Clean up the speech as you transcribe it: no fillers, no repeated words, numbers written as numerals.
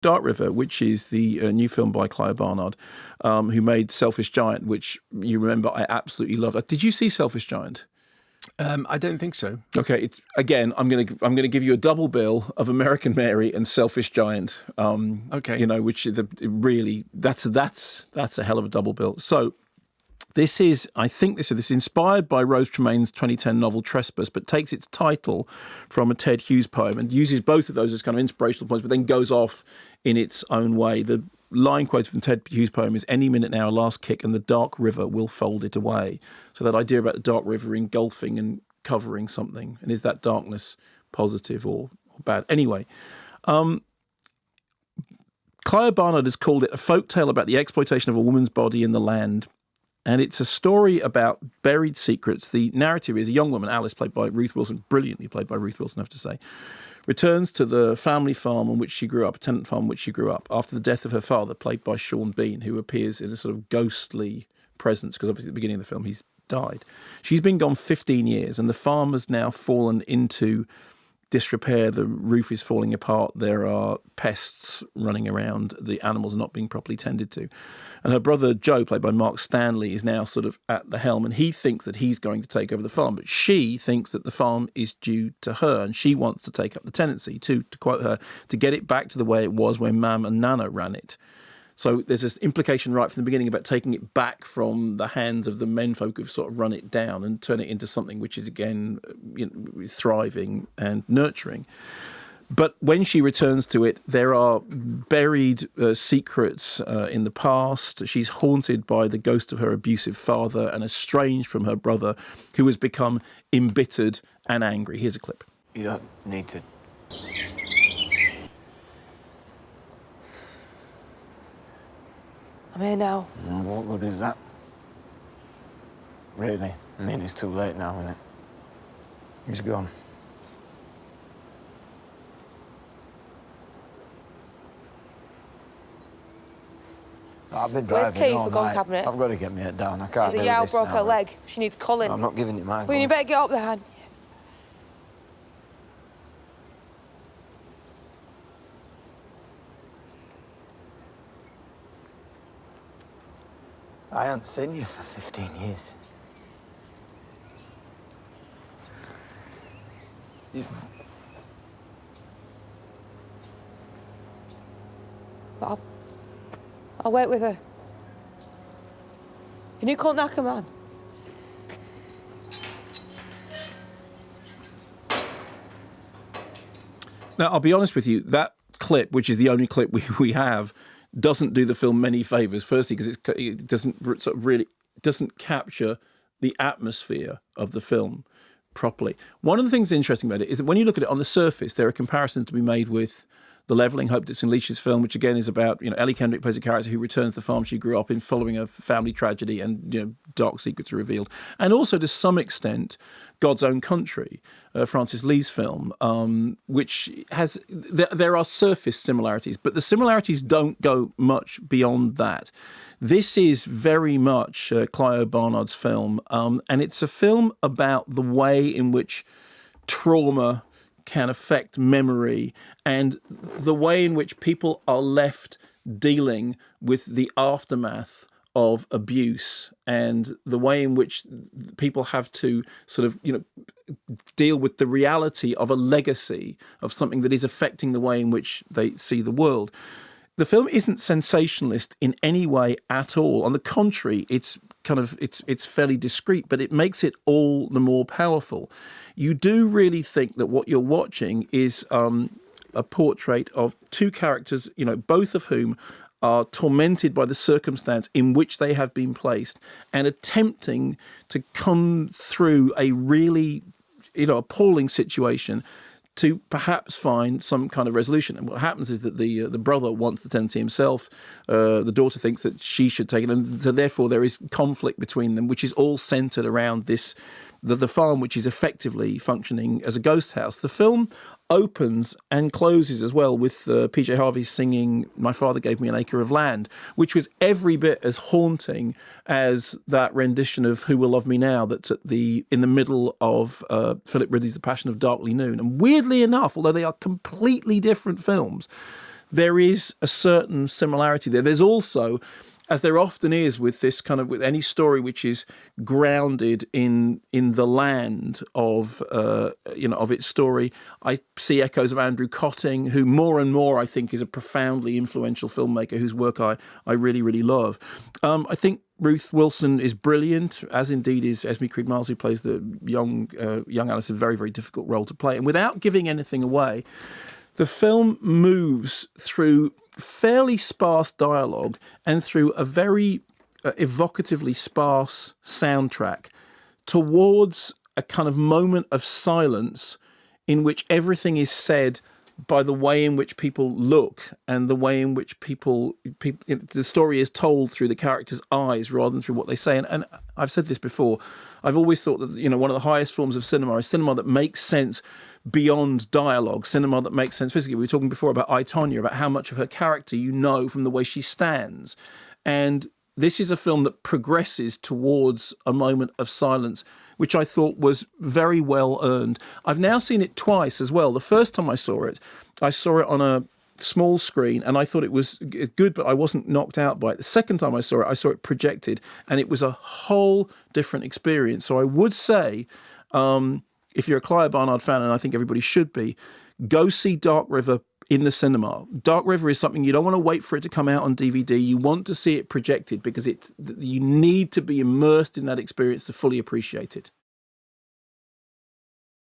Dark River, which is the new film by Clive Barnard, who made Selfish Giant, which you remember I absolutely loved. Did you see Selfish Giant? I don't think so. Okay, it's again. I'm gonna give you a double bill of American Mary and Selfish Giant. Okay, you know, which is really that's a hell of a double bill. So this is inspired by Rose Tremaine's 2010 novel Trespass, but takes its title from a Ted Hughes poem and uses both of those as kind of inspirational points, but then goes off in its own way. The line quoted from Ted Hughes' poem is, "Any minute now, last kick, and the dark river will fold it away." So that idea about the dark river engulfing and covering something, and is that darkness positive or bad? Anyway, Clive Barnard has called it a folktale about the exploitation of a woman's body in the land. And it's a story about buried secrets. The narrative is a young woman, Alice, played by Ruth Wilson, brilliantly played by Ruth Wilson, I have to say, returns to the family farm on which she grew up, a tenant farm on which she grew up, after the death of her father, played by Sean Bean, who appears in a sort of ghostly presence, because obviously at the beginning of the film he's died. She's been gone 15 years, and the farm has now fallen into disrepair. The roof is falling apart. There are pests running around. The animals are not being properly tended to. And her brother Joe, played by Mark Stanley, is now sort of at the helm, and he thinks that he's going to take over the farm, but she thinks that the farm is due to her, and she wants to take up the tenancy, to quote her, to get it back to the way it was when Mam and Nana ran it. So there's this implication right from the beginning about taking it back from the hands of the menfolk who've sort of run it down and turn it into something which is, again, thriving and nurturing. But when she returns to it, there are buried secrets in the past. She's haunted by the ghost of her abusive father and estranged from her brother, who has become embittered and angry. Here's a clip. You don't need to... I'm here now. What good is that? Really? I mean, it's too late now, isn't it? He's gone. I've been driving. Where's Kate all for gone night. cabinet? I've got to get my head down. I can't do Is this it Yao broke now, her leg? She needs culling. I'm not giving you mine. Well, you better get up there, Han. I haven't seen you for 15 years. But I'll wait with her. Can you call Naka, man? Now, I'll be honest with you, that clip, which is the only clip we have, doesn't do the film many favours. Firstly, because it doesn't sort of really doesn't capture the atmosphere of the film properly. One of the things interesting about it is that when you look at it on the surface, there are comparisons to be made with The Levelling, Hope Dixon Leach's film, which again is about, Ellie Kendrick plays a character who returns to the farm she grew up in following a family tragedy, and dark secrets are revealed. And also to some extent, God's Own Country, Francis Lee's film, which has there are surface similarities, but the similarities don't go much beyond that. This is very much Clive Barnard's film, and it's a film about the way in which trauma can affect memory and the way in which people are left dealing with the aftermath of abuse and the way in which people have to sort of, deal with the reality of a legacy of something that is affecting the way in which they see the world. The film isn't sensationalist in any way at all. On the contrary, it's fairly discreet, but it makes it all the more powerful. You do really think that what you're watching is a portrait of two characters, both of whom are tormented by the circumstance in which they have been placed and attempting to come through a really, appalling situation to perhaps find some kind of resolution. And what happens is that the brother wants the tenancy himself. The daughter thinks that she should take it. And so therefore there is conflict between them, which is all centred around the farm, which is effectively functioning as a ghost house. The film opens and closes as well with PJ Harvey singing "My Father Gave Me an Acre of Land," which was every bit as haunting as that rendition of "Who Will Love Me Now" that's in the middle of Philip Ridley's The Passion of Darkly Noon. And weirdly enough, although they are completely different films, there is a certain similarity there. There's also, as there often is with this kind of, with any story which is grounded in the land of of its story, I see echoes of Andrew Cotting, who more and more I think is a profoundly influential filmmaker whose work I really, really love. I think Ruth Wilson is brilliant, as indeed is Esme Creed-Miles, who plays the young Alice, a very, very difficult role to play. And without giving anything away, the film moves through fairly sparse dialogue and through a very evocatively sparse soundtrack towards a kind of moment of silence in which everything is said by the way in which people look and the way in which people the story is told through the characters' eyes rather than through what they say. And I've said this before, I've always thought that one of the highest forms of cinema is cinema that makes sense beyond dialogue, cinema that makes sense physically. We were talking before about I, Tonya, about how much of her character you know from the way she stands. And this is a film that progresses towards a moment of silence, which I thought was very well earned. I've now seen it twice as well. The first time I saw it on a small screen, and I thought it was good, but I wasn't knocked out by it. The second time I saw it projected, and it was a whole different experience. So I would say, if you're a Clive Barnard fan, and I think everybody should be, go see Dark River in the cinema. Dark River is something you don't want to wait for it to come out on DVD. You want to see it projected because you need to be immersed in that experience to fully appreciate it.